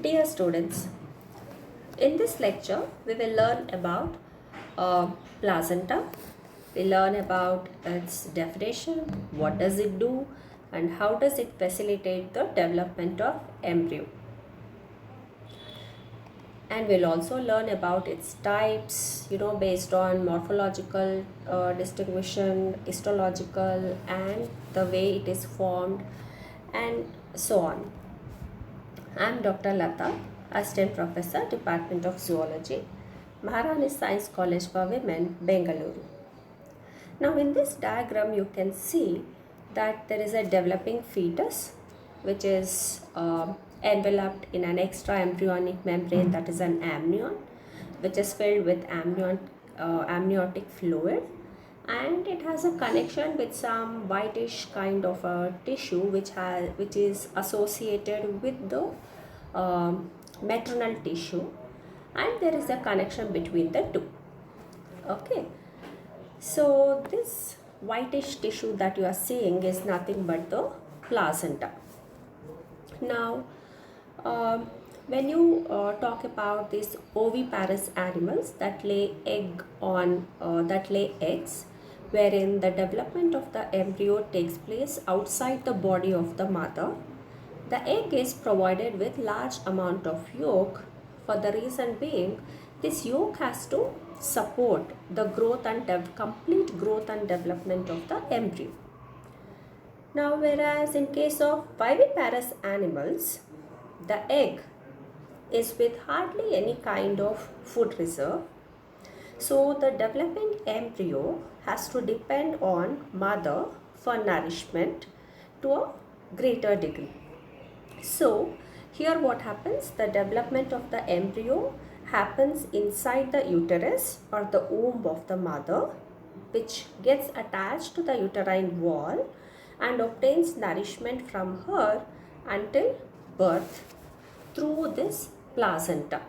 Dear students, in this lecture we will learn about placenta. We learn about its definition, what does it do, and how does it facilitate the development of embryo. And we'll also learn about its types, based on morphological distinction, histological, and the way it is formed, and so on. I'm Dr. Lata, Assistant Professor, Department of Zoology, Maharani Science College for Women, Bengaluru. Now in this diagram you can see that there is a developing fetus which is enveloped in an extra embryonic membrane, that is an amnion, which is filled with amniotic fluid, and it has a connection with some whitish kind of a tissue which is associated with the maternal tissue, and there is a connection between the two. Okay, so this whitish tissue that you are seeing is nothing but the placenta. Now when you talk about these oviparous animals that lay eggs, wherein the development of the embryo takes place outside the body of the mother, the egg is provided with large amount of yolk. For the reason being, this yolk has to support the growth and complete growth and development of the embryo. Now, whereas in case of viviparous animals, the egg is with hardly any kind of food reserve. So the developing embryo has to depend on mother for nourishment to a greater degree. So here what happens, the development of the embryo happens inside the uterus or the womb of the mother, which gets attached to the uterine wall and obtains nourishment from her until birth through this placenta.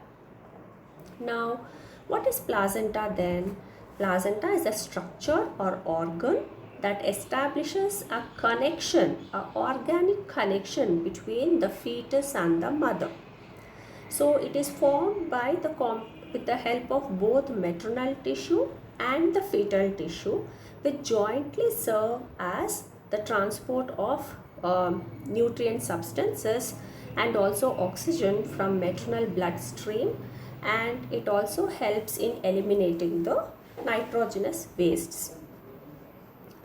Now, what is placenta then? Placenta is a structure or organ that establishes a connection, an organic connection between the fetus and the mother. So it is formed by with the help of both maternal tissue and the fetal tissue, which jointly serve as the transport of nutrient substances and also oxygen from maternal bloodstream, and it also helps in eliminating the nitrogenous wastes.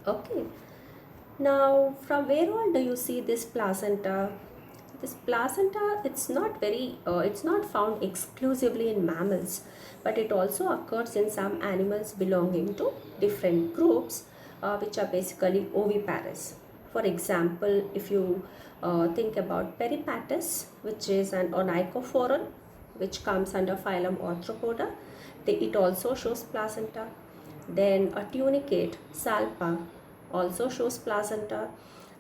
Okay, now from where all do you see this placenta? This placenta, it's not found exclusively in mammals, but it also occurs in some animals belonging to different groups, which are basically oviparous. For example, if you think about Peripatus, which is an onychophoron, which comes under phylum Arthropoda, it also shows placenta. Then a tunicate, Salpa, also shows placenta.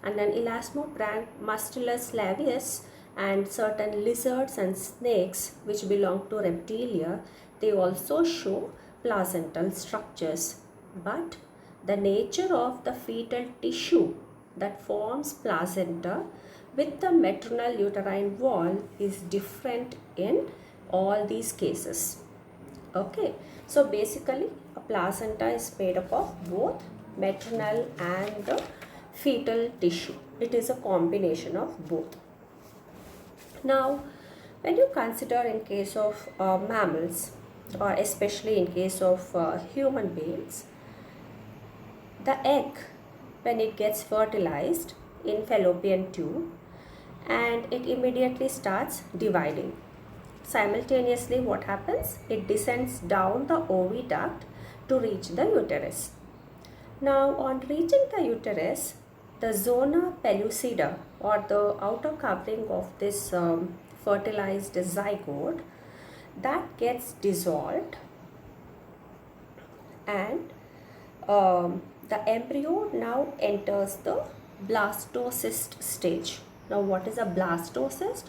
And then Elasmobranch, Mustulus laevis, and certain lizards and snakes which belong to reptilia, they also show placental structures. But the nature of the fetal tissue that forms placenta with the maternal uterine wall is different in all these cases. Okay, so basically a placenta is made up of both maternal and the fetal tissue. It is a combination of both. Now, when you consider in case of mammals, or especially in case of human beings, the egg, when it gets fertilized in fallopian tube, and it immediately starts dividing. Simultaneously, what happens? It descends down the oviduct to reach the uterus. Now, on reaching the uterus, the zona pellucida, or the outer covering of this fertilized zygote, that gets dissolved, and the embryo now enters the blastocyst stage. Now, what is a blastocyst?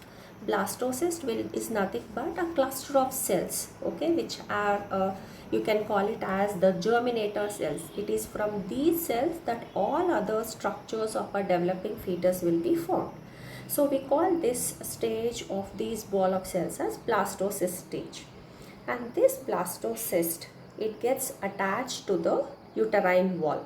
Blastocyst is nothing but a cluster of cells, okay, which are you can call it as the germinator cells. It is from these cells that all other structures of a developing fetus will be formed. So we call this stage of these ball of cells as blastocyst stage. And this blastocyst, it gets attached to the uterine wall.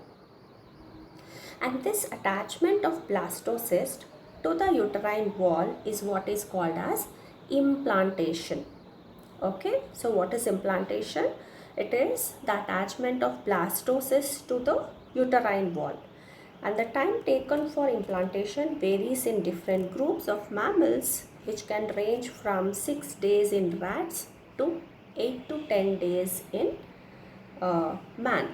And this attachment of blastocyst to the uterine wall is what is called as implantation. Okay, so what is implantation? It is the attachment of blastocyst to the uterine wall. And the time taken for implantation varies in different groups of mammals, which can range from 6 days in rats to 8 to 10 days in man.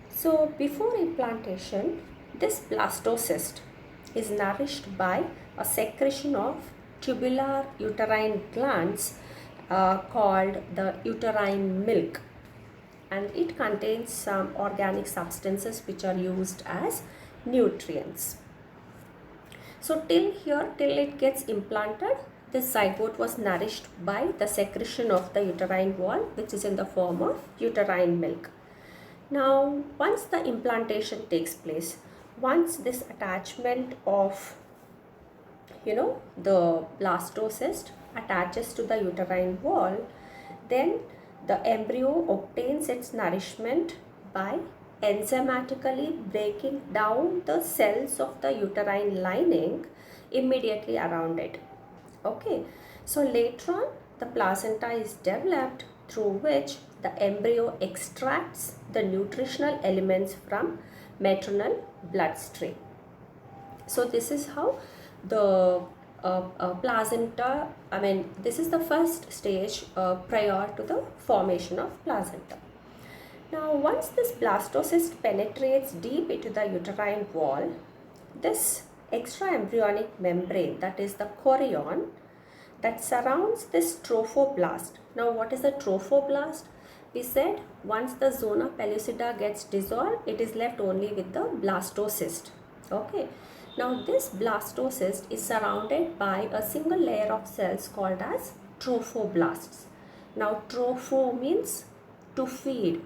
So before implantation, this blastocyst is nourished by a secretion of tubular uterine glands called the uterine milk, and it contains some organic substances which are used as nutrients. So till it gets implanted, this zygote was nourished by the secretion of the uterine wall, which is in the form of uterine milk. Now, once the implantation takes place, once this attachment of the blastocyst attaches to the uterine wall, then the embryo obtains its nourishment by enzymatically breaking down the cells of the uterine lining immediately around it. Okay, so later on the placenta is developed, through which the embryo extracts the nutritional elements from maternal bloodstream. So this is how the placenta, this is the first stage prior to the formation of placenta. Now, once this blastocyst penetrates deep into the uterine wall, this extraembryonic membrane, that is the chorion, that surrounds this trophoblast. Now, what is a trophoblast? We said once the zona pellucida gets dissolved, it is left only with the blastocyst. Okay. Now, this blastocyst is surrounded by a single layer of cells called as trophoblasts. Now, tropho means to feed.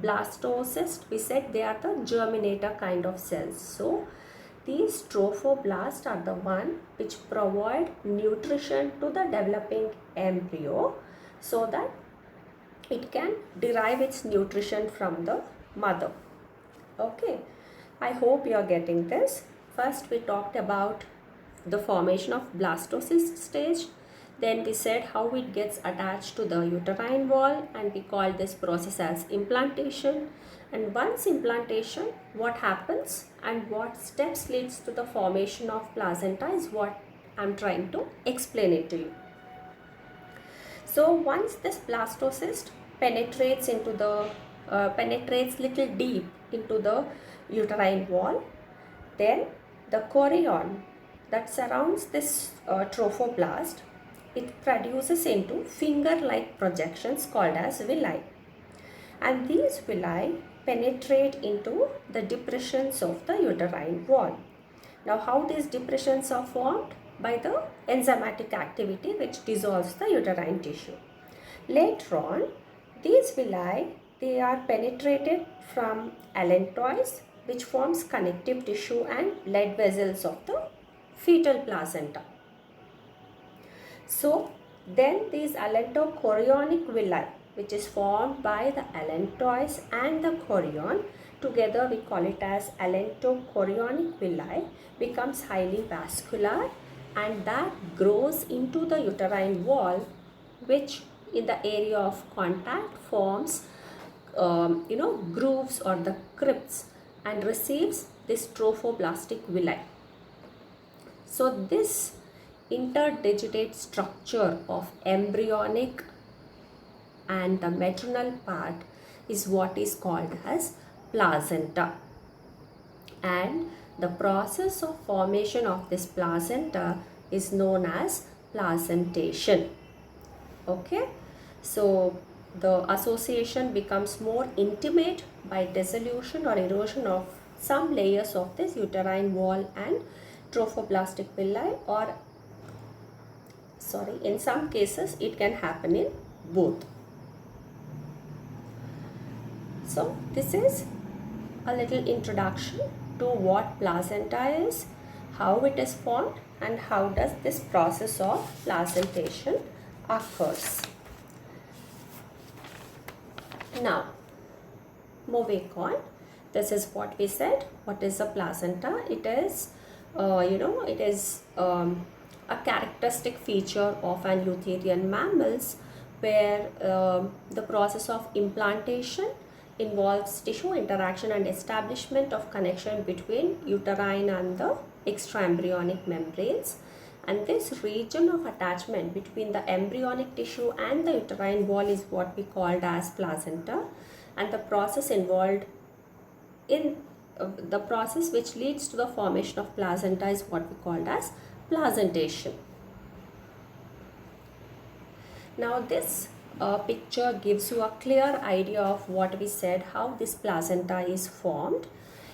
Blastocyst, we said they are the germinator kind of cells. So, these trophoblasts are the one which provide nutrition to the developing embryo so that it can derive its nutrition from the mother. Okay, I hope you are getting this. First, we talked about the formation of blastocyst stage. Then we said how it gets attached to the uterine wall, and we call this process as implantation. And once implantation, what happens and what steps leads to the formation of placenta is what I'm trying to explain it to you. So once this blastocyst penetrates into the penetrates little deep into the uterine wall, then the chorion that surrounds this trophoblast, it produces into finger-like projections called as villi, and these villi penetrate into the depressions of the uterine wall. Now, how these depressions are formed? By the enzymatic activity which dissolves the uterine tissue. Later on, these villi, they are penetrated from allantois, which forms connective tissue and blood vessels of the fetal placenta. So, then these allantochorionic villi, which is formed by the allantois and the chorion, together we call it as allantochorionic villi, becomes highly vascular, and that grows into the uterine wall, which in the area of contact forms grooves or the crypts and receives this trophoblastic villi. So this interdigitate structure of embryonic and the maternal part is what is called as placenta, and the process of formation of this placenta is known as placentation. Okay, so the association becomes more intimate by dissolution or erosion of some layers of this uterine wall and trophoblastic villi, or in some cases it can happen in both. So this is a little introduction to what placenta is, how it is formed, and how does this process of placentation occurs. Now, moving on, this is what we said. What is a placenta? It is, it is a characteristic feature of an eutherian mammals where the process of implantation involves tissue interaction and establishment of connection between uterine and the extraembryonic membranes. And this region of attachment between the embryonic tissue and the uterine wall is what we called as placenta. And the process involved in the process which leads to the formation of placenta is what we called as placentation. Now this picture gives you a clear idea of what we said, how this placenta is formed.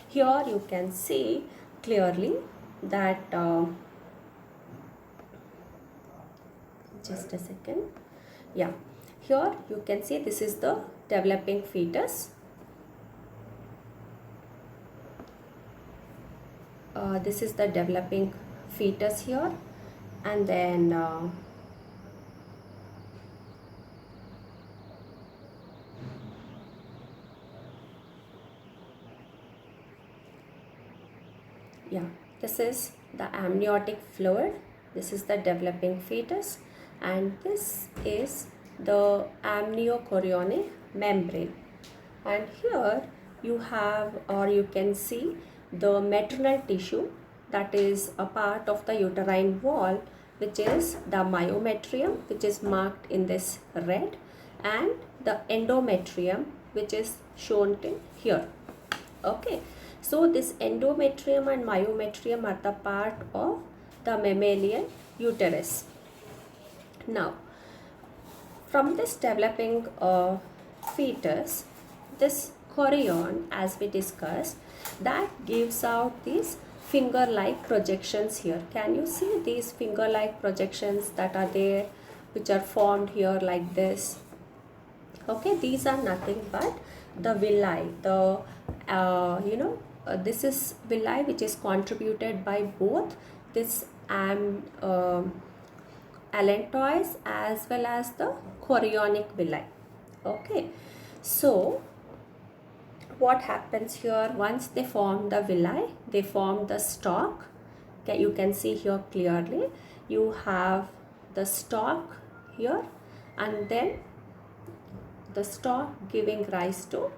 Here you can see clearly that just a second. Yeah, here you can see this is the developing fetus. This is the developing fetus here, and then yeah, this is the amniotic fluid, this is the developing fetus, and this is the amniochorionic membrane. And here you have, or you can see, the maternal tissue, that is a part of the uterine wall, which is the myometrium, which is marked in this red, and the endometrium, which is shown in here. Okay, so this endometrium and myometrium are the part of the mammalian uterus. Now, from this developing fetus, this chorion, as we discussed, that gives out these finger-like projections here. Can you see these finger-like projections that are there, which are formed here like this? Okay, these are nothing but the villi. The this is villi which is contributed by both this allantois as well as the chorionic villi. Okay, so what happens here, once they form the villi, they form the stalk. Okay, you can see here clearly, you have the stalk here, and then the stalk giving rise to,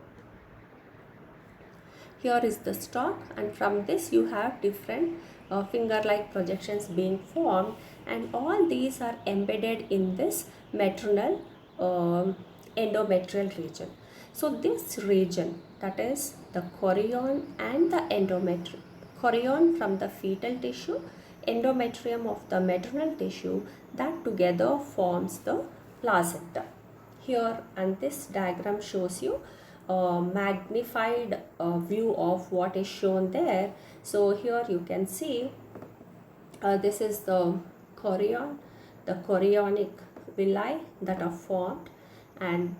here is the stalk, and from this you have different finger-like projections being formed, and all these are embedded in this maternal endometrial region. So this region, that is the chorion and the endometrium, chorion from the fetal tissue, endometrium of the maternal tissue, that together forms the placenta. Here, and this diagram shows you a magnified view of what is shown there. So here you can see this is the chorion, the chorionic villi that are formed, and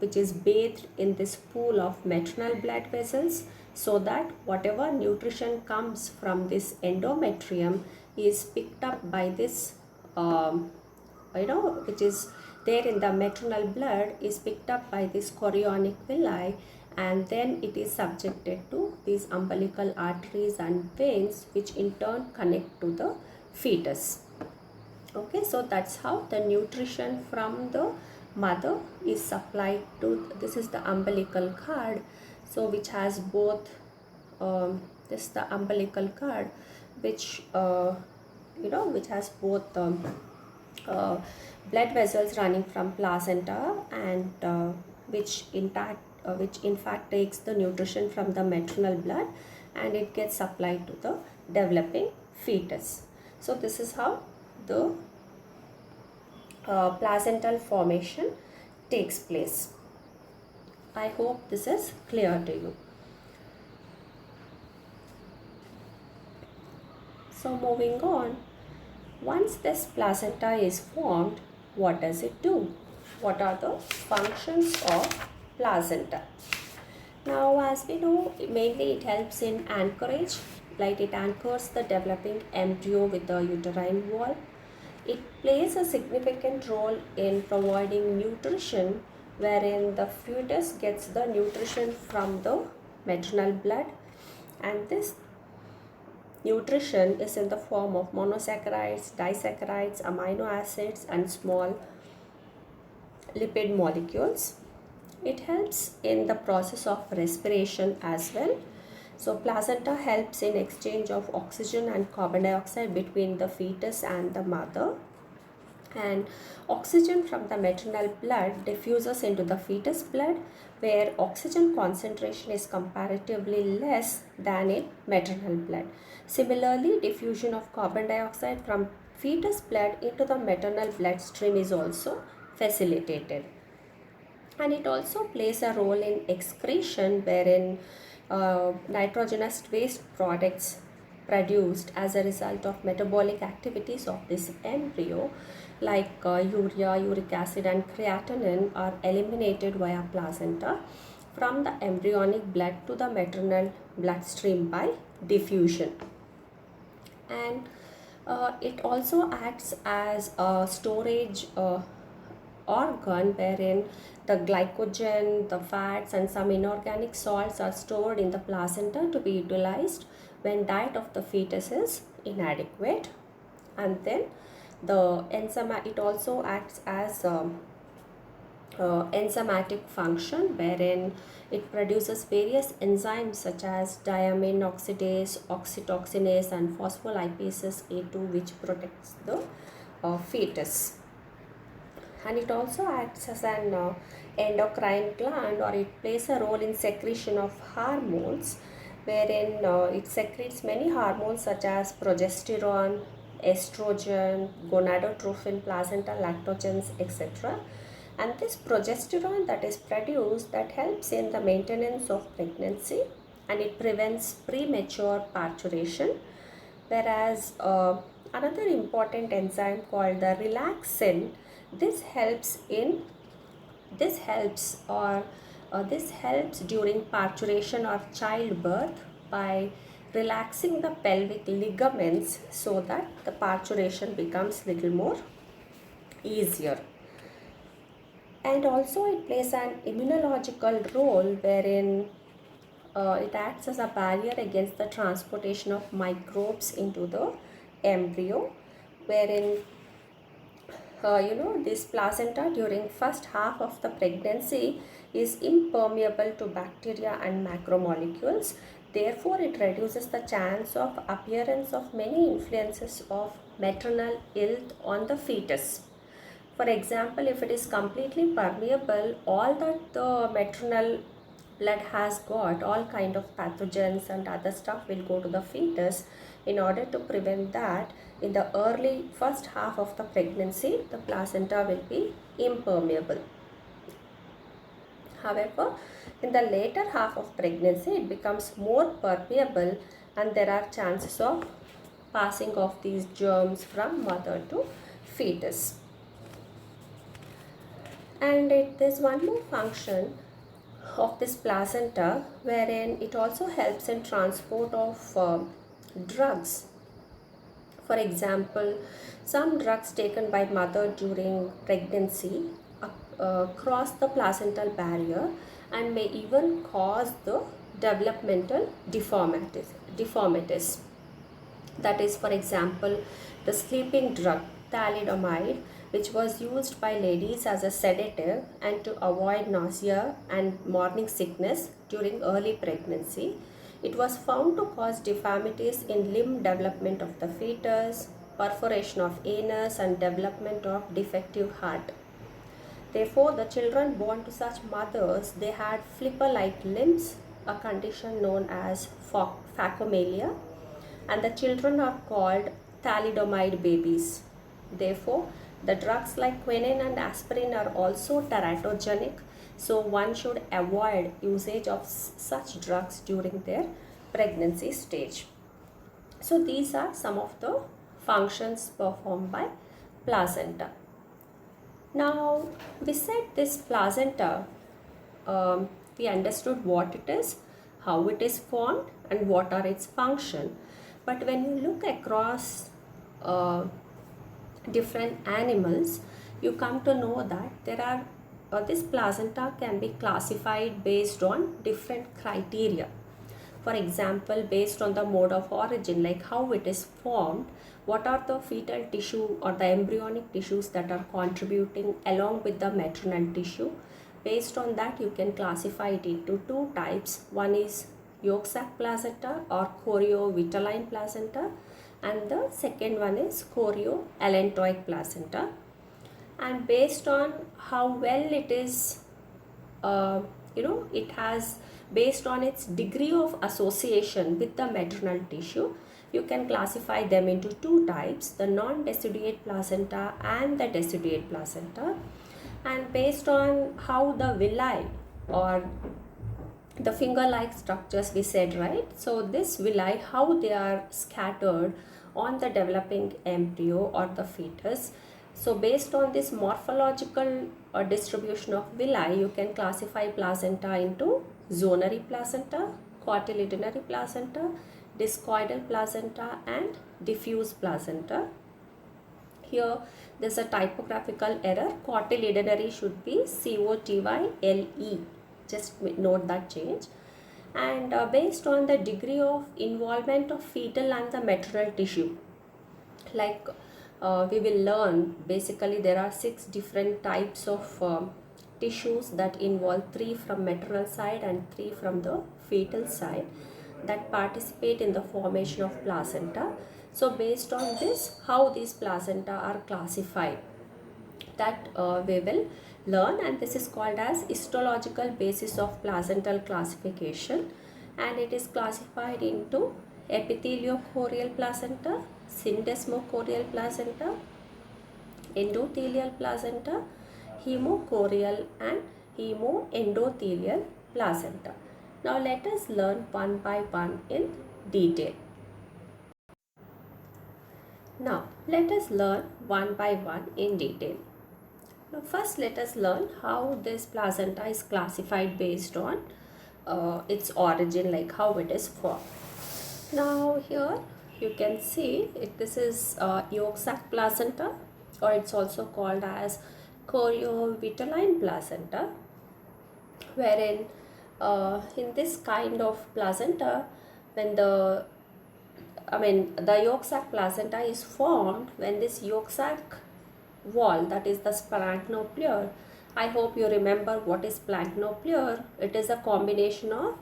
which is bathed in this pool of maternal blood vessels, so that whatever nutrition comes from this endometrium is picked up by this which is there in the maternal blood, is picked up by this chorionic villi, and then it is subjected to these umbilical arteries and veins, which in turn connect to the fetus. Okay, so that's how the nutrition from the mother is supplied to, this is the umbilical cord, so which has both this is the umbilical cord, which which has both blood vessels running from placenta, and which in fact takes the nutrition from the maternal blood, and it gets supplied to the developing fetus. So this is how the placental formation takes place. I hope this is clear to you. So moving on, once this placenta is formed, what does it do? What are the functions of placenta? Now, as we know, mainly it helps in anchorage, like it anchors the developing embryo with the uterine wall. It plays a significant role in providing nutrition, wherein the fetus gets the nutrition from the maternal blood, and this nutrition is in the form of monosaccharides, disaccharides, amino acids, and small lipid molecules. It helps in the process of respiration as well. So placenta helps in exchange of oxygen and carbon dioxide between the fetus and the mother, and oxygen from the maternal blood diffuses into the fetus blood, where oxygen concentration is comparatively less than in maternal blood. Similarly, diffusion of carbon dioxide from fetus blood into the maternal bloodstream is also facilitated. And it also plays a role in excretion, wherein nitrogenous waste products produced as a result of metabolic activities of this embryo, like urea, uric acid, and creatinine, are eliminated via placenta from the embryonic blood to the maternal bloodstream by diffusion. And it also acts as a storage organ, wherein the glycogen, the fats, and some inorganic salts are stored in the placenta to be utilized when diet of the fetus is inadequate. And then the enzyme, it also acts as enzymatic function, wherein it produces various enzymes such as diamine oxidase, oxytocin,ase, and phospholipases A2, which protects the fetus. And it also acts as an endocrine gland, or it plays a role in secretion of hormones, wherein it secretes many hormones such as progesterone, estrogen, gonadotrophin, placenta lactogens, etc. And this progesterone that is produced, that helps in the maintenance of pregnancy, and it prevents premature parturition. Whereas another important enzyme called the relaxin, this helps in this helps or this helps during parturition or childbirth by relaxing the pelvic ligaments, so that the parturition becomes little more easier. And also it plays an immunological role, wherein it acts as a barrier against the transportation of microbes into the embryo, wherein this placenta during first half of the pregnancy is impermeable to bacteria and macromolecules. Therefore, it reduces the chance of appearance of many influences of maternal ill on the fetus. For example, if it is completely permeable, all that the maternal blood has got, all kind of pathogens and other stuff will go to the fetus. In order to prevent that, in the early first half of the pregnancy, the placenta will be impermeable. However, in the later half of pregnancy, it becomes more permeable, and there are chances of passing of these germs from mother to fetus. And there's one more function of this placenta, wherein it also helps in transport of drugs. For example, some drugs taken by mother during pregnancy cross the placental barrier and may even cause the developmental deformities. That is, for example, the sleeping drug thalidomide, which was used by ladies as a sedative and to avoid nausea and morning sickness during early pregnancy. It was found to cause deformities in limb development of the fetus, perforation of anus, and development of defective heart. Therefore, the children born to such mothers, they had flipper-like limbs, a condition known as phacomelia, and the children are called thalidomide babies. Therefore, the drugs like quinine and aspirin are also teratogenic, so one should avoid usage of such drugs during their pregnancy stage. So these are some of the functions performed by placenta. Now, beside this placenta, We understood what it is, how it is formed, and what are its function. But when you look across different animals, you come to know that there are this placenta can be classified based on different criteria. For example, based on the mode of origin, like how it is formed, what are the fetal tissue or the embryonic tissues that are contributing along with the maternal tissue. Based on that, you can classify it into two types. One is yolk sac placenta or choriovitelline placenta, and the second one is chorioallantoic placenta. And based on how well it is, it has, based on its degree of association with the maternal tissue, you can classify them into two types, the non-deciduate placenta and the deciduate placenta. And based on how the villi or the finger-like structures we said, right? So this villi, how they are scattered on the developing embryo or the fetus. So based on this morphological distribution of villi, you can classify placenta into zonary placenta, cotyledonary placenta, discoidal placenta, and diffuse placenta. Here there's a typographical error. Cotyledonary should be COTYLE. Just note that change. And based on the degree of involvement of fetal and the maternal tissue, like we will learn, basically there are 6 different types of tissues that involve 3 from maternal side and 3 from the fetal side that participate in the formation of placenta. So based on this, how these placenta are classified, that we will learn, and this is called as histological basis of placental classification, and it is classified into epitheliochorial placenta, syndesmochorial placenta, endothelial placenta, hemochorial and hemoendothelial placenta. Now let us learn one by one in detail. Now let us learn one by one in detail. Now first let us learn how this placenta is classified based on its origin, like how it is formed. Now here you can see this is yolk sac placenta, or it's also called as choriovitelline placenta, wherein in this kind of placenta, when the yolk sac placenta is formed when this yolk sac wall, that is the splanchnopleur. I hope you remember what is splanchnopleur. It is a combination of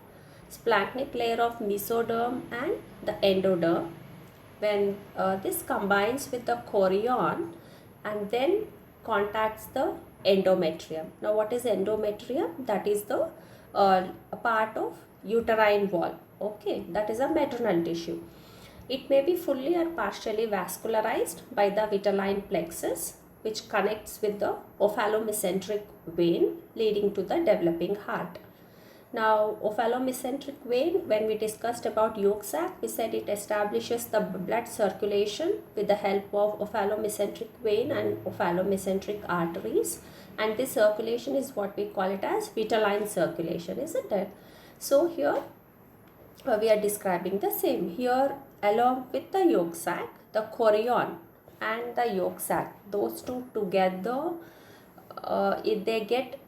splanchnic layer of mesoderm and the endoderm. When this combines with the chorion and then contacts the endometrium. Now what is endometrium? That is the a part of uterine wall. Okay, that is a maternal tissue. It may be fully or partially vascularized by the vitelline plexus, which connects with the ophalomesenteric vein leading to the developing heart. Now, ophalomesenteric vein, when we discussed about yolk sac, we said it establishes the blood circulation with the help of ophalomesenteric vein and ophalomesenteric arteries. And this circulation is what we call it as vitelline circulation, isn't it? So here we are describing the same. Here along with the yolk sac, the chorion and the yolk sac, those two together, they get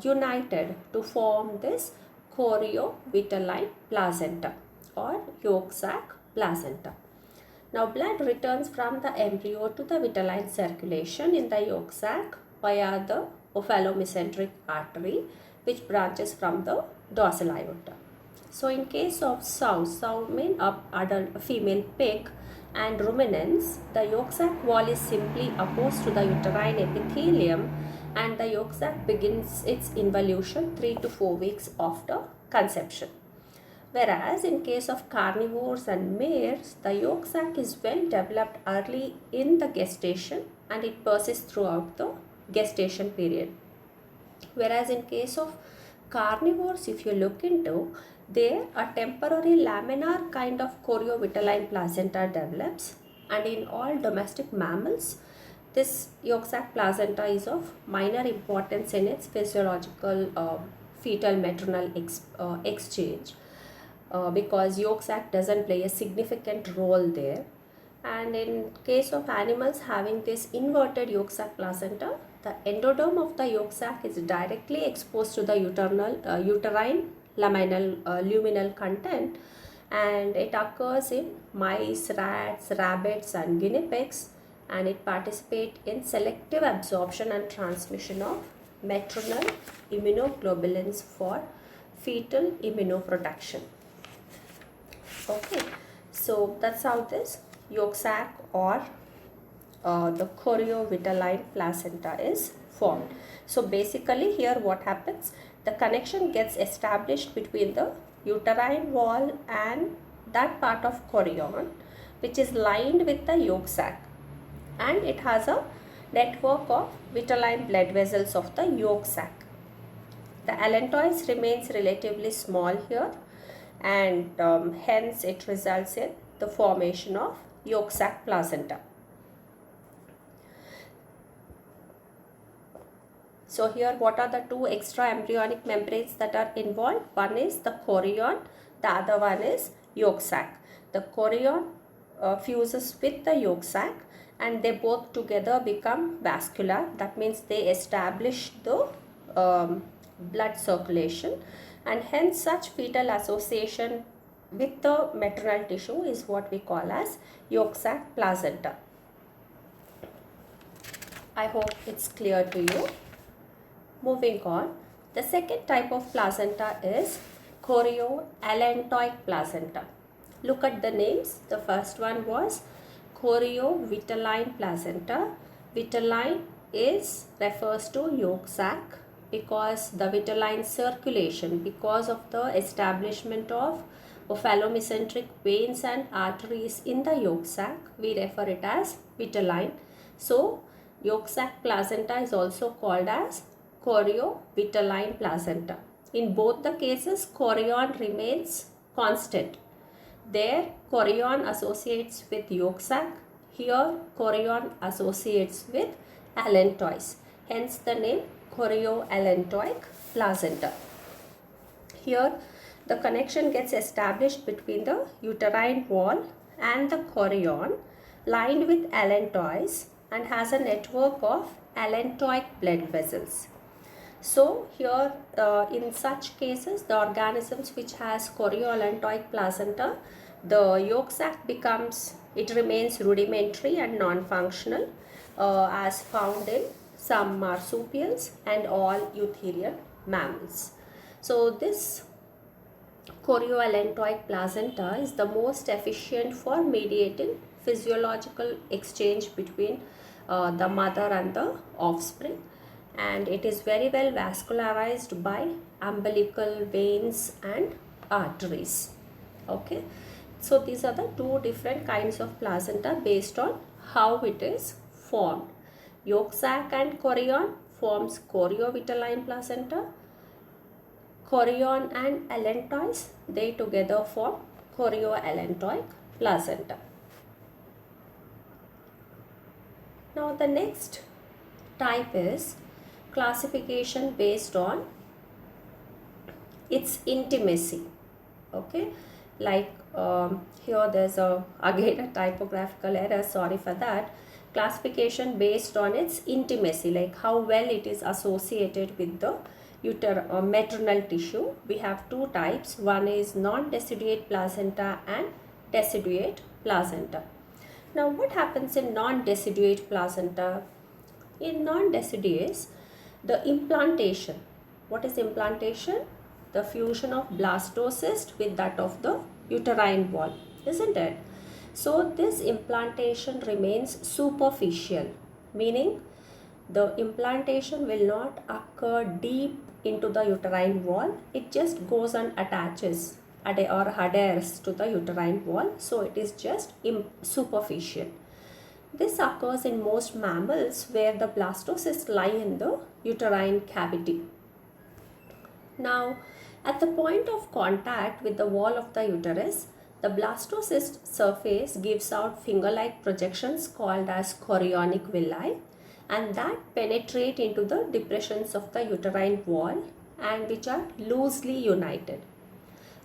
united to form this choriovitelline placenta or yolk sac placenta. Now blood returns from the embryo to the vitelline circulation in the yolk sac via the ophalomesenteric artery, which branches from the dorsal aorta. So in case of sow mean adult female pig and ruminants, the yolk sac wall is simply opposed to the uterine epithelium, and the yolk sac begins its involution 3 to 4 weeks after conception. Whereas in case of carnivores and mares, the yolk sac is well developed early in the gestation and it persists throughout the gestation period. Whereas in case of carnivores, if you look into, there a temporary laminar kind of choriovitelline placenta develops, and in all domestic mammals, this yolk sac placenta is of minor importance in its physiological fetal maternal exchange, because yolk sac doesn't play a significant role there. And in case of animals having this inverted yolk sac placenta, the endoderm of the yolk sac is directly exposed to the uterine luminal content, and it occurs in mice, rats, rabbits and guinea pigs, and it participates in selective absorption and transmission of maternal immunoglobulins for fetal immunoprotection. Okay, so that's how this yolk sac or the choriovitelline placenta is formed. So basically here what happens, the connection gets established between the uterine wall and that part of chorion which is lined with the yolk sac, and it has a network of vitelline blood vessels of the yolk sac. The allantois remains relatively small here, and hence it results in the formation of yolk sac placenta. So here what are the two extra embryonic membranes that are involved? One is the chorion, the other one is yolk sac. The chorion fuses with the yolk sac and they both together become vascular. That means they establish the blood circulation, and hence such fetal association with the maternal tissue is what we call as yolk sac placenta. I hope it's clear to you. Moving on, the second type of placenta is chorioallantoic placenta. Look at the names. The first one was choriovitelline placenta. Vitelline refers to yolk sac, because the vitelline circulation, because of the establishment of ophthalmocentric veins and arteries in the yolk sac, we refer it as vitelline. So yolk sac placenta is also called as choriovitelline placenta. In both the cases, chorion remains constant. There chorion associates with yolk sac. Here chorion associates with allantois. Hence the name chorioallantoic placenta. Here the connection gets established between the uterine wall and the chorion, lined with allantois, and has a network of allantoic blood vessels. So here in such cases, the organisms which has chorioallantoic placenta, the yolk sac remains rudimentary and non-functional, as found in some marsupials and all eutherian mammals. So this chorioallantoic placenta is the most efficient for mediating physiological exchange between the mother and the offspring, and it is very well vascularized by umbilical veins and arteries. Okay, so these are the two different kinds of placenta based on how it is formed. Yolk sac and chorion forms choriovitelline placenta. Chorion and allantois, they together form chorioallantoic placenta. Now the next type is classification based on its intimacy. Okay, like here there's again a typographical error, sorry for that. Classification based on its intimacy, like how well it is associated with the maternal tissue. We have two types. One is non-deciduate placenta and deciduate placenta. Now what happens in non-deciduate placenta? In non-deciduous, the implantation. What is implantation? The fusion of blastocyst with that of the uterine wall, isn't it? So this implantation remains superficial, meaning the implantation will not occur deep into the uterine wall. It just goes and attaches or adheres to the uterine wall. So it is just superficial. This occurs in most mammals where the blastocysts lie in the uterine cavity. Now, at the point of contact with the wall of the uterus, the blastocyst surface gives out finger-like projections called as chorionic villi, and that penetrate into the depressions of the uterine wall and which are loosely united.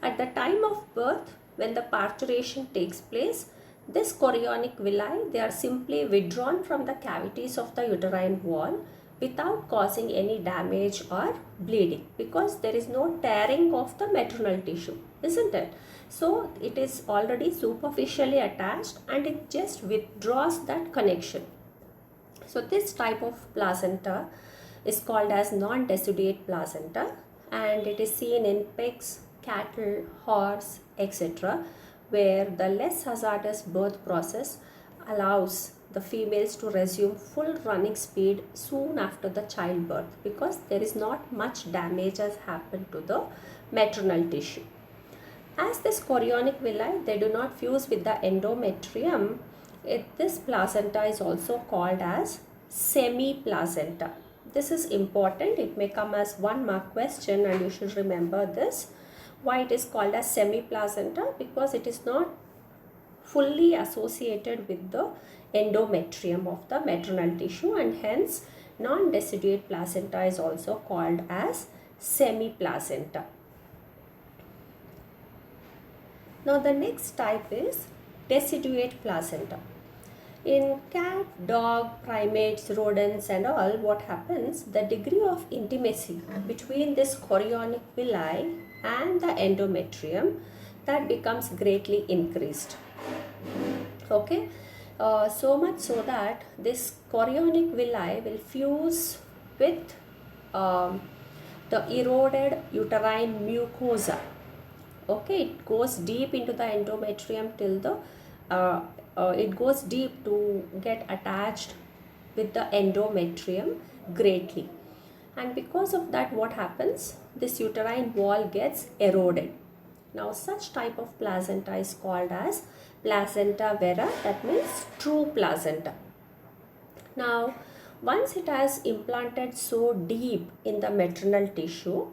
At the time of birth, when the parturition takes place, this chorionic villi, they are simply withdrawn from the cavities of the uterine wall without causing any damage or bleeding, because there is no tearing of the maternal tissue, isn't it? So it is already superficially attached and it just withdraws that connection. So this type of placenta is called as non-deciduate placenta, and it is seen in pigs, cattle, horse, etc., where the less hazardous birth process allows the females to resume full running speed soon after the childbirth, because there is not much damage has happened to the maternal tissue. As this chorionic villi, they do not fuse with the endometrium, this placenta is also called as semi-placenta. This is important. It may come as 1 mark question and you should remember this. Why it is called as semi-placenta? Because it is not fully associated with the endometrium of the maternal tissue, and hence non-deciduate placenta is also called as semi-placenta. Now the next type is deciduate placenta. In cat, dog, primates, rodents and all, what happens, the degree of intimacy between this chorionic villi and the endometrium, that becomes greatly increased. Okay, so much so that this chorionic villi will fuse with the eroded uterine mucosa. Okay, it goes deep into the endometrium till the it goes deep to get attached with the endometrium greatly, and because of that what happens, this uterine wall gets eroded. Now such type of placenta is called as placenta vera, that means true placenta. Now once it has implanted so deep in the maternal tissue,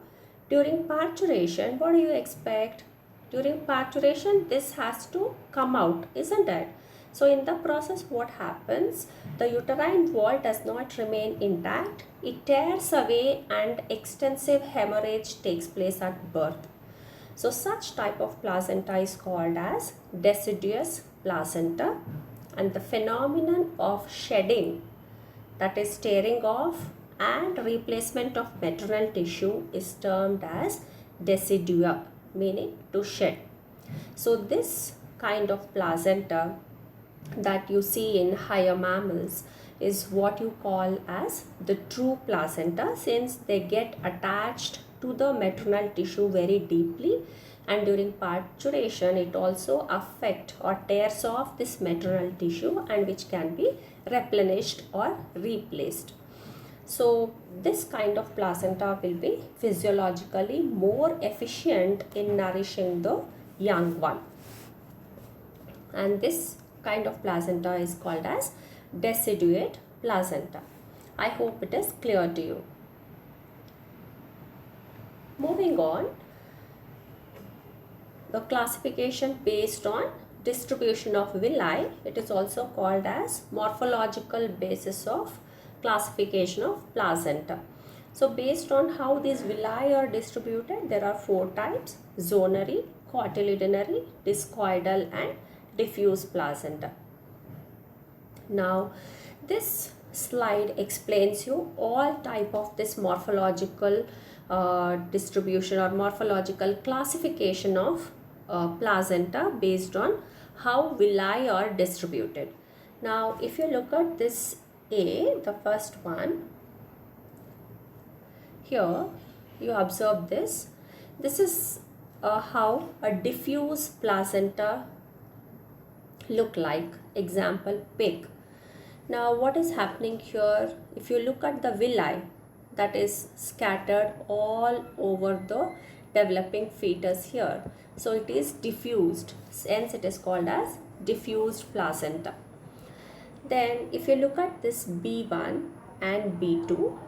during parturition, what do you expect? During parturition, this has to come out, isn't it? So in the process, what happens? The uterine wall does not remain intact. It tears away and extensive hemorrhage takes place at birth. So such type of placenta is called as deciduous placenta, and the phenomenon of shedding, that is tearing off and replacement of maternal tissue, is termed as decidua, meaning to shed. So this kind of placenta that you see in higher mammals is what you call as the true placenta, since they get attached to the maternal tissue very deeply, and during parturition it also affects or tears off this maternal tissue, and which can be replenished or replaced. So this kind of placenta will be physiologically more efficient in nourishing the young one, and this kind of placenta is called as deciduate placenta. I hope it is clear to you. Moving on, the classification based on distribution of villi, it is also called as morphological basis of classification of placenta. So based on how these villi are distributed, there are 4 types: zonary, cotyledonary, discoidal and diffuse placenta. Now this slide explains you all type of this morphological distribution or morphological classification of placenta based on how villi are distributed. Now if you look at this A, the first one, here you observe this. This is how a diffuse placenta look like. Example, pig. Now what is happening here? If you look at the villi, that is scattered all over the developing fetus here. So it is diffused, hence it is called as diffused placenta. Then if you look at this B1 and B2,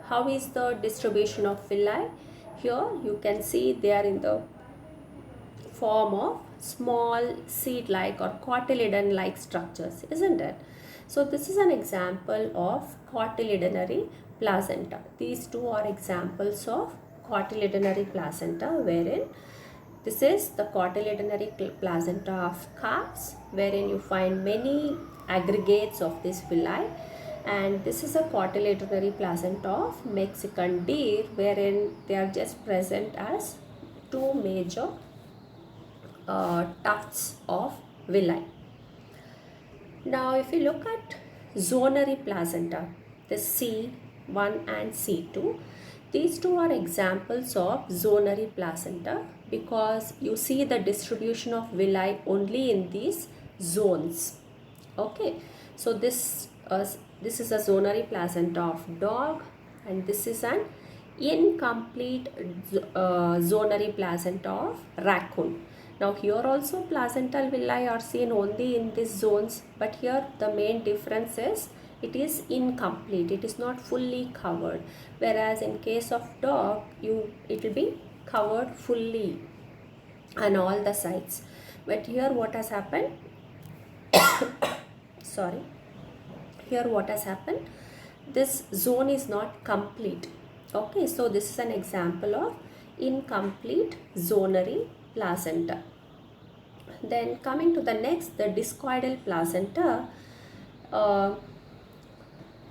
how is the distribution of villi? Here you can see they are in the form of small seed-like or cotyledon-like structures, isn't it? So this is an example of cotyledonary placenta. These two are examples of cotyledonary placenta, wherein this is the cotyledonary placenta of calves, wherein you find many aggregates of this villi, and this is a cotyledonary placenta of Mexican deer, wherein they are just present as two major tufts of villi. Now, if you look at zonary placenta, the C1 and C2, these two are examples of zonary placenta because you see the distribution of villi only in these zones. Okay, so this is a zonary placenta of dog, and this is an incomplete zonary placenta of raccoon. Now here also placental villi are seen only in these zones, but here the main difference is it is incomplete, it is not fully covered, whereas in case of dog it will be covered fully on all the sides. But here what has happened sorry, here what has happened, this zone is not complete. Okay, so this is an example of incomplete zonary placenta. Then coming to the next, the discoidal placenta.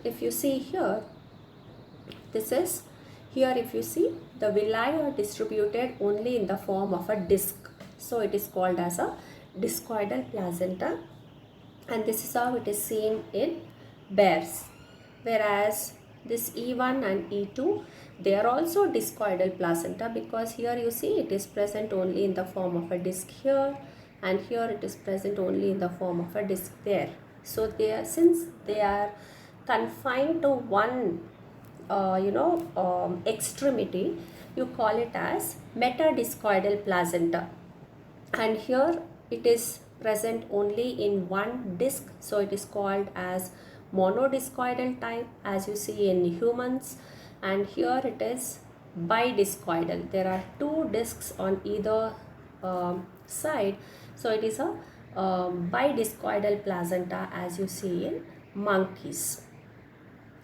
If you see here, this is here, if you see, the villi are distributed only in the form of a disc, so it is called as a discoidal placenta, and this is how it is seen in bears. Whereas this E1 and E2, they are also discoidal placenta, because here you see it is present only in the form of a disc here, and here it is present only in the form of a disc there. So they are, since they are confined to one extremity, you call it as metadiscoidal placenta, and here it is present only in one disc, so it is called as monodiscoidal type, as you see in humans. And here it is bidiscoidal, there are two discs on either side, so it is a bidiscoidal placenta, as you see in monkeys.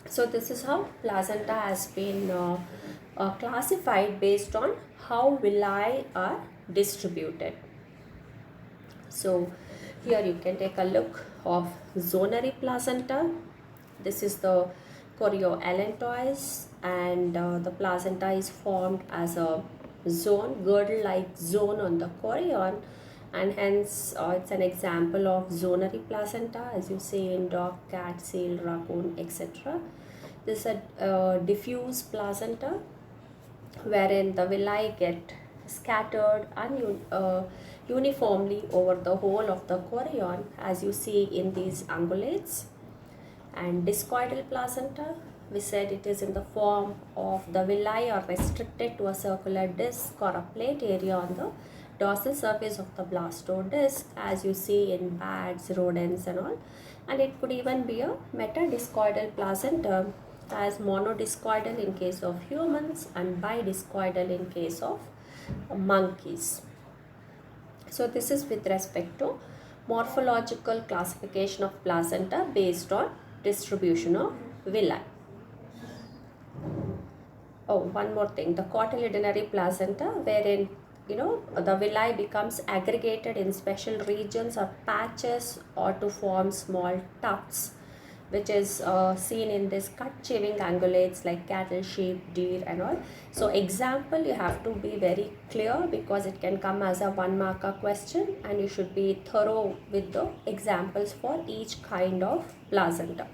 So this is how placenta has been classified based on how villi are distributed. So here you can take a look of zonary placenta. This is the chorioallantois, and the placenta is formed as a zone, girdle-like zone on the chorion, and hence it's an example of zonary placenta, as you see in dog, cat, seal, raccoon, etc. This is a diffuse placenta, wherein the villi get scattered uniformly over the whole of the chorion, as you see in these ungulates. And discoidal placenta, we said it is in the form of the villi are restricted to a circular disc or a plate area on the dorsal surface of the blastodisc, as you see in bats, rodents and all. And it could even be a metadiscoidal placenta, as monodiscoidal in case of humans and bidiscoidal in case of monkeys. So this is with respect to morphological classification of placenta based on distribution of villi. Oh, one more thing, the cotyledonary placenta, wherein the villi becomes aggregated in special regions or patches or to form small tufts, which is seen in this cut chewing ungulates like cattle, sheep, deer and all. So example, you have to be very clear because it can come as a one marker question, and you should be thorough with the examples for each kind of placenta.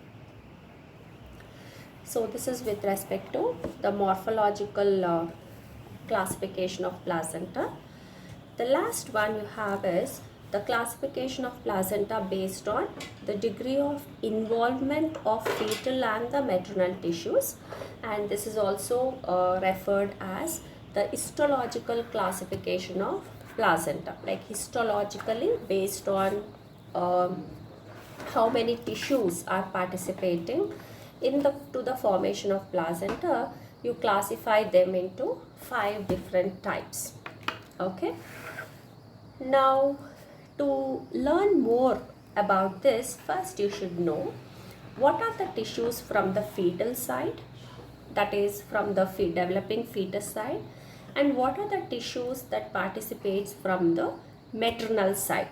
So this is with respect to the morphological classification of placenta. The last one you have is the classification of placenta based on the degree of involvement of fetal and the maternal tissues, and this is also referred as the histological classification of placenta, like histologically based on how many tissues are participating in the formation of placenta. You classify them into 5 different types. Okay, now to learn more about this, first you should know what are the tissues from the fetal side, that is from the developing fetus side, and what are the tissues that participates from the maternal side.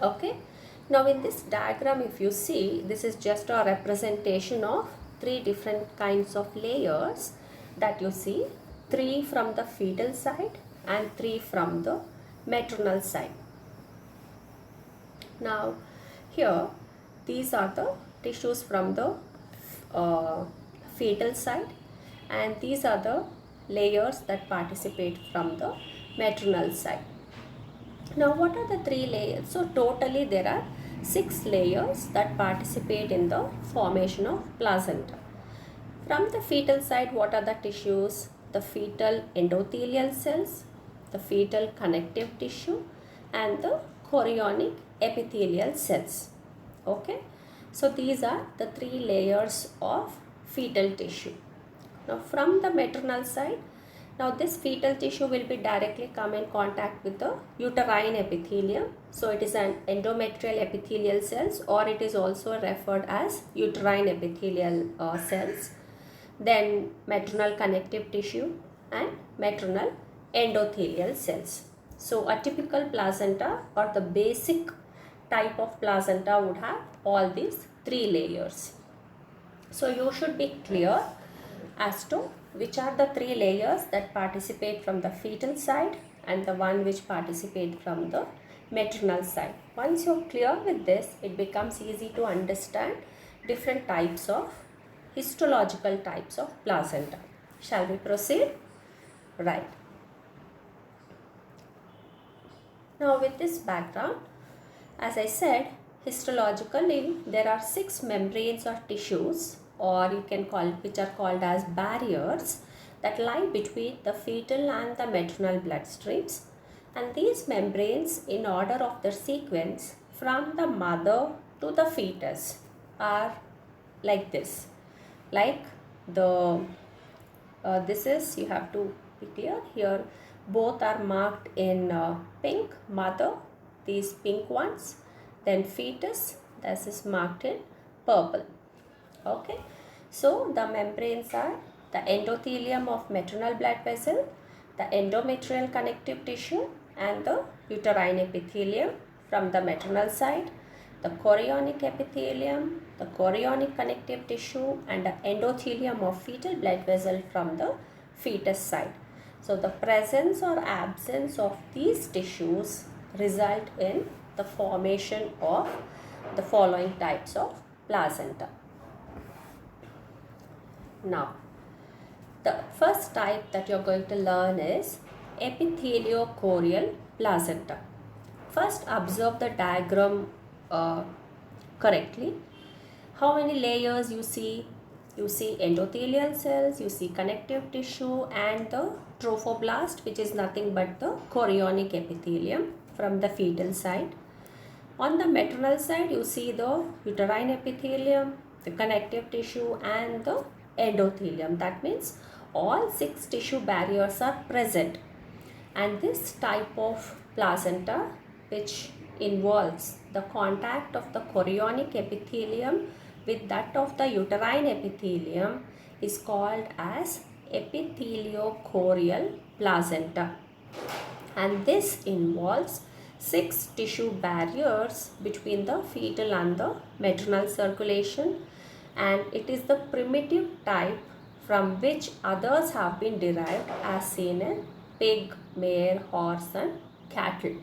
Okay, now in this diagram, if you see, this is just a representation of three different kinds of layers that you see, three from the fetal side and three from the maternal side. Now here these are the tissues from the fetal side, and these are the layers that participate from the maternal side. Now what are the three layers? So totally there are 6 layers that participate in the formation of placenta. From the fetal side, what are the tissues? The fetal endothelial cells, the fetal connective tissue, and the chorionic epithelial cells. Okay, so these are the 3 layers of fetal tissue. Now from the maternal side, now this fetal tissue will be directly come in contact with the uterine epithelium. So it is an endometrial epithelial cells, or it is also referred as uterine epithelial cells. Then maternal connective tissue and maternal endothelial cells. So a typical placenta or the basic type of placenta would have all these 3 layers. So you should be clear as to which are the 3 layers that participate from the fetal side and the one which participate from the maternal side. Once you're clear with this, it becomes easy to understand different types of histological types of placenta. Shall we proceed? Right. Now with this background, as I said, histologically there are 6 membranes or tissues, or you can call it, which are called as barriers, that lie between the fetal and the maternal bloodstreams. And these membranes, in order of their sequence from the mother to the fetus, are like this. Like the this is, you have to be clear here, both are marked in pink, mother, these pink ones, then fetus, this is marked in purple. Okay, so the membranes are the endothelium of maternal blood vessel, the endometrial connective tissue, and the uterine epithelium from the maternal side, the chorionic epithelium, the chorionic connective tissue, and the endothelium of fetal blood vessel from the fetus side. So the presence or absence of these tissues result in the formation of the following types of placenta. Now, the first type that you're going to learn is epitheliochorial placenta. First, observe the diagram correctly. How many layers you see? You see endothelial cells, you see connective tissue, and the trophoblast, which is nothing but the chorionic epithelium from the fetal side. On the maternal side, you see the uterine epithelium, the connective tissue, and the endothelium. That means all 6 tissue barriers are present. And this type of placenta, which involves the contact of the chorionic epithelium with that of the uterine epithelium, is called as epitheliochorial placenta. And this involves 6 tissue barriers between the fetal and the maternal circulation, and it is the primitive type from which others have been derived, as seen in pig, mare, horse, and cattle.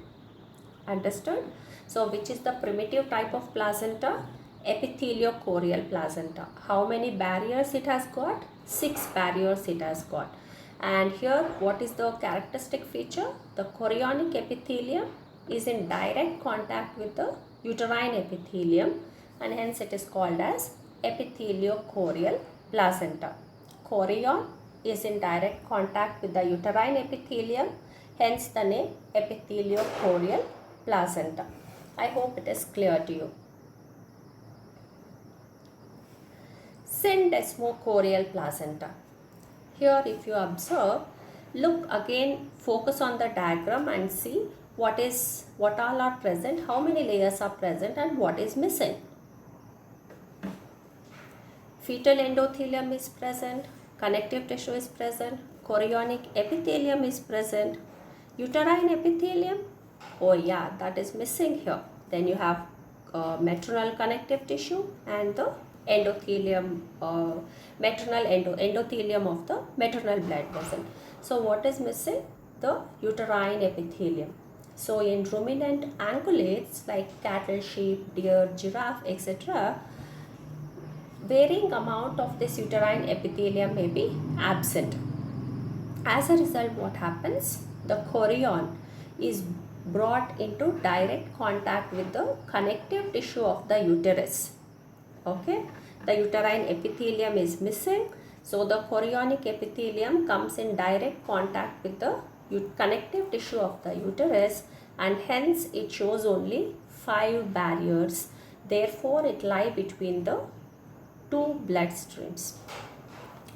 Understood? So which is the primitive type of placenta? Epitheliochorial placenta. How many barriers it has got? 6 barriers it has got. And here, what is the characteristic feature? The chorionic epithelium is in direct contact with the uterine epithelium, and hence it is called as epitheliochorial placenta. Chorion is in direct contact with the uterine epithelium, hence the name epitheliochorial placenta. I hope it is clear to you. Syndesmochorial placenta. Here, if you observe, look again, focus on the diagram and see what all are present, how many layers are present, and what is missing. Fetal endothelium is present, connective tissue is present, chorionic epithelium is present, uterine epithelium, oh yeah, that is missing here. Then you have maternal connective tissue and the endothelium, endothelium of the maternal blood vessel. So what is missing? The uterine epithelium. So in ruminant ungulates like cattle, sheep, deer, giraffe, etc., varying amount of this uterine epithelium may be absent. As a result, what happens? The chorion is brought into direct contact with the connective tissue of the uterus. Okay, the uterine epithelium is missing, so the chorionic epithelium comes in direct contact with the connective tissue of the uterus, and hence it shows only 5 barriers. Therefore, it lies between the two blood streams.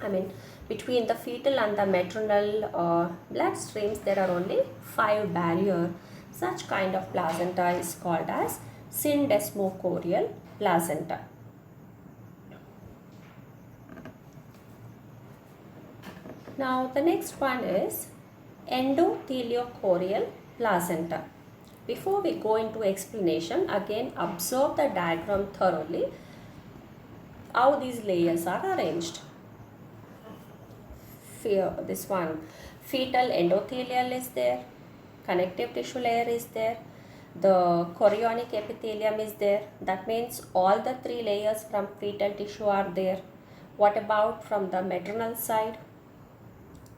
I mean, between the fetal and the maternal blood streams, there are only 5 barriers. Such kind of placenta is called as syndesmochorial placenta. Now, the next one is endotheliocorial placenta. Before we go into explanation, again observe the diagram thoroughly, how these layers are arranged. This one, fetal endothelial is there, connective tissue layer is there, the chorionic epithelium is there. That means all the 3 layers from fetal tissue are there. What about from the maternal side?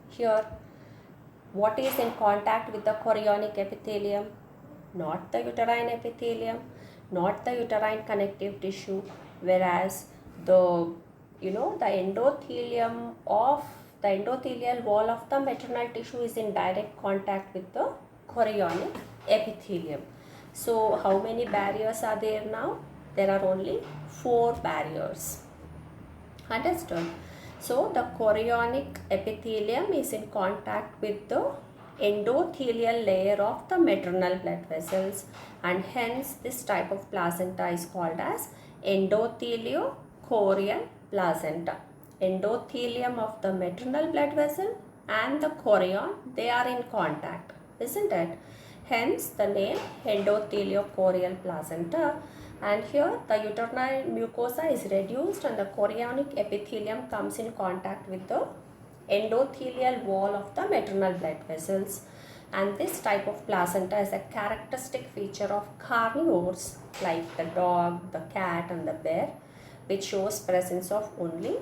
Here, what is in contact with the chorionic epithelium? Not the uterine epithelium, not the uterine connective tissue, whereas the endothelium of the endothelial wall of the maternal tissue is in direct contact with the chorionic epithelium. So how many barriers are there now? There are only 4 barriers. Understood? So the chorionic epithelium is in contact with the endothelial layer of the maternal blood vessels, and hence this type of placenta is called as endotheliocorial placenta. Endothelium of the maternal blood vessel and the chorion, they are in contact, isn't it? Hence the name endotheliocorial placenta. And here the uterine mucosa is reduced and the chorionic epithelium comes in contact with the endothelial wall of the maternal blood vessels. And this type of placenta is a characteristic feature of carnivores like the dog, the cat and the bear, which shows presence of only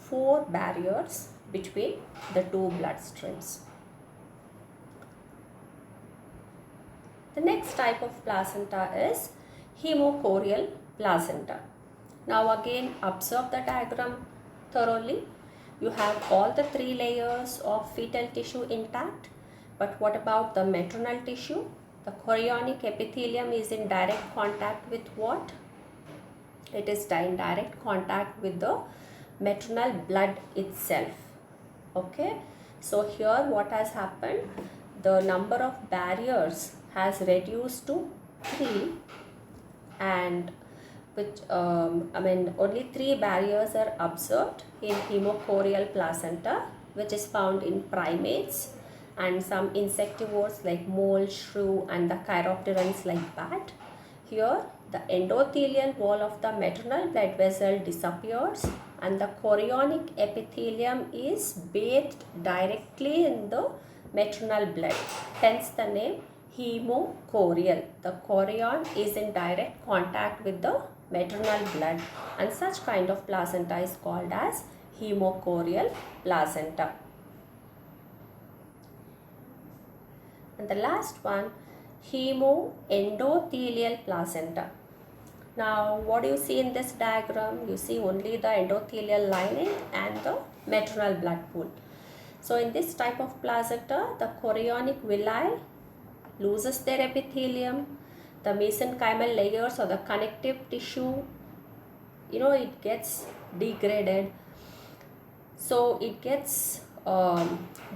4 barriers between the 2 blood streams. The next type of placenta is hemochorial placenta. Now again observe the diagram thoroughly. You have all the 3 layers of fetal tissue intact, but what about the maternal tissue? The chorionic epithelium is in direct contact with what? It is in direct contact with the maternal blood itself. Okay, so here what has happened? The number of barriers has reduced to 3, and which only 3 barriers are observed in hemochorial placenta, which is found in primates and some insectivores like mole, shrew and the chiropterans like bat. Here the endothelial wall of the maternal blood vessel disappears and the chorionic epithelium is bathed directly in the maternal blood, hence the name hemochorial. The chorion is in direct contact with the maternal blood, and such kind of placenta is called as hemochorial placenta. And the last one, hemoendothelial placenta. Now what do you see in this diagram? You see only the endothelial lining and the maternal blood pool. So in this type of placenta, the chorionic villi loses their epithelium, the mesenchymal layers or the connective tissue, it gets degraded. So it gets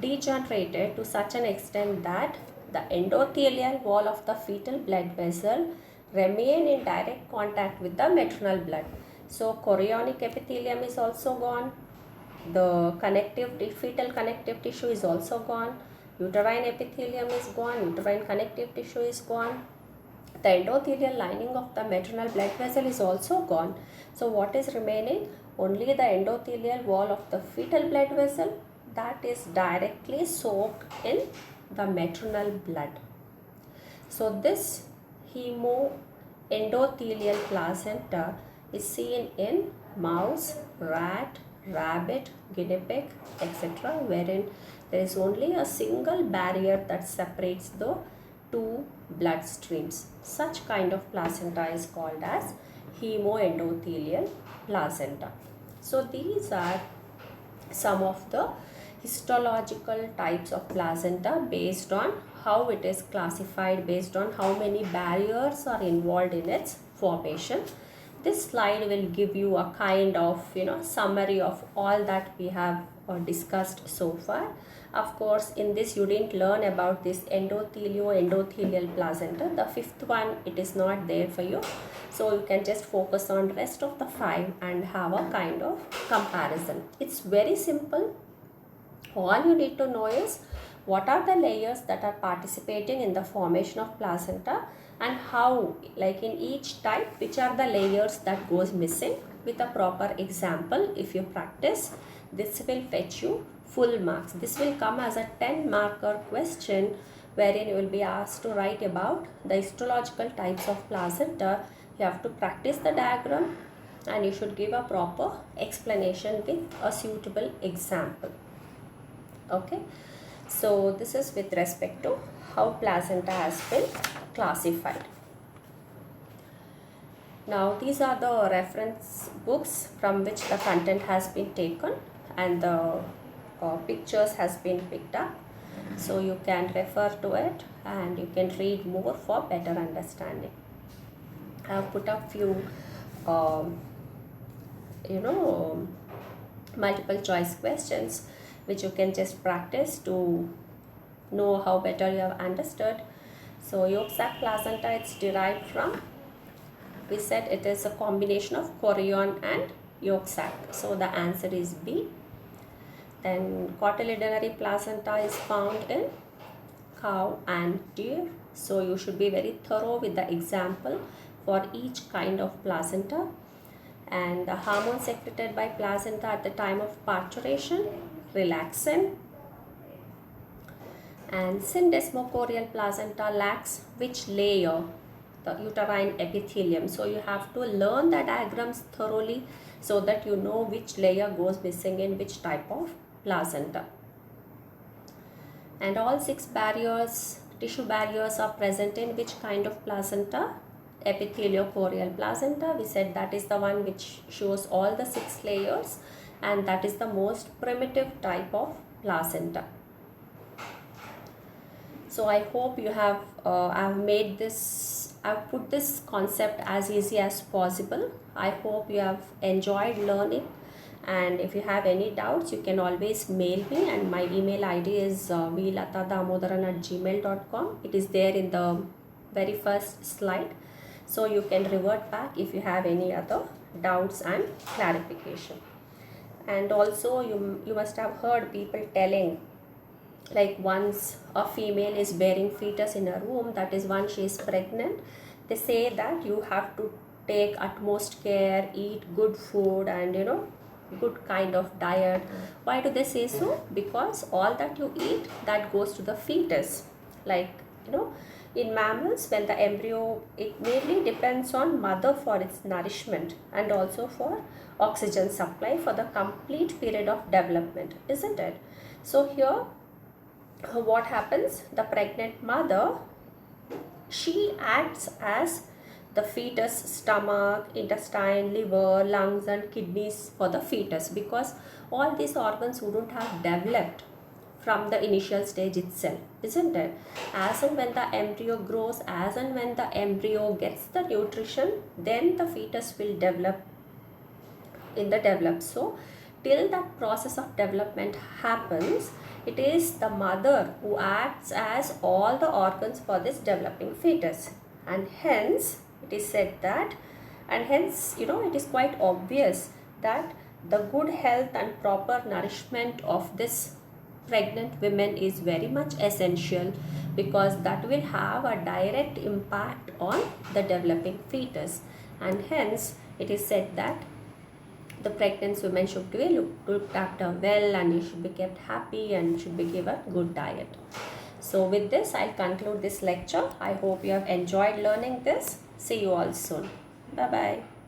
degenerated to such an extent that the endothelial wall of the fetal blood vessel remain in direct contact with the maternal blood. So chorionic epithelium is also gone. The fetal connective tissue is also gone. Uterine epithelium is gone. Uterine connective tissue is gone. The endothelial lining of the maternal blood vessel is also gone. So what is remaining? Only the endothelial wall of the fetal blood vessel that is directly soaked in the maternal blood. So this hemoendothelial placenta is seen in mouse, rat, rabbit, guinea pig, etc., wherein there is only a single barrier that separates the two blood streams. Such kind of placenta is called as hemoendothelial placenta. So these are some of the histological types of placenta based on how it is classified, based on how many barriers are involved in its formation. This slide will give you a kind of summary of all that we have discussed so far. Of course, in this you didn't learn about this endothelial placenta. The fifth one, it is not there for you. So you can just focus on rest of the 5 and have a kind of comparison. It's very simple. All you need to know is what are the layers that are participating in the formation of placenta, and how, like in each type, which are the layers that goes missing. With a proper example, if you practice, this will fetch you full marks. This will come as a 10 marker question, wherein you will be asked to write about the histological types of placenta. You have to practice the diagram and you should give a proper explanation with a suitable example. Okay, so this is with respect to how placenta has been classified. Now these are the reference books from which the content has been taken and the pictures has been picked up. So you can refer to it and you can read more for better understanding. I have put up few multiple choice questions which you can just practice to know how better you have understood. So yolk sac placenta, it's derived from, we said it is a combination of chorion and yolk sac. So the answer is B. Then cotyledonary placenta is found in cow and deer. So you should be very thorough with the example for each kind of placenta. And the hormone secreted by placenta at the time of parturition, relaxin. And syndesmochorial placenta lacks which layer? The uterine epithelium. So you have to learn the diagrams thoroughly so that you know which layer goes missing in which type of placenta. And all 6 tissue barriers are present in which kind of placenta? Epitheliochorial placenta. We said that is the one which shows all the 6 layers, and that is the most primitive type of placenta. So I hope you have I've put this concept as easy as possible. I hope you have enjoyed learning, and if you have any doubts you can always mail me, and my email ID is vlatadamodaran@gmail.com. It is there in the very first slide. So you can revert back if you have any other doubts and clarification. And also you must have heard people telling, like once a female is bearing fetus in a womb, that is once she is pregnant, they say that you have to take utmost care, eat good food and good kind of diet. Why do they say so? Because all that you eat, that goes to the fetus. Like in mammals, when the embryo, it mainly depends on mother for its nourishment and also for oxygen supply for the complete period of development, isn't it? So here what happens, the pregnant mother, she acts as the fetus stomach, intestine, liver, lungs and kidneys for the fetus, because all these organs wouldn't have developed from the initial stage itself, isn't it? As and when the embryo grows, as and when the embryo gets the nutrition, then the fetus will develop So till that process of development happens, it is the mother who acts as all the organs for this developing fetus, and hence it is said that and hence it is quite obvious that the good health and proper nourishment of this pregnant women is very much essential, because that will have a direct impact on the developing fetus, and hence it is said that the pregnant women should be looked after well, and you should be kept happy and should be given good diet. So with this, I'll conclude this lecture. I hope you have enjoyed learning this. See you all soon. Bye bye.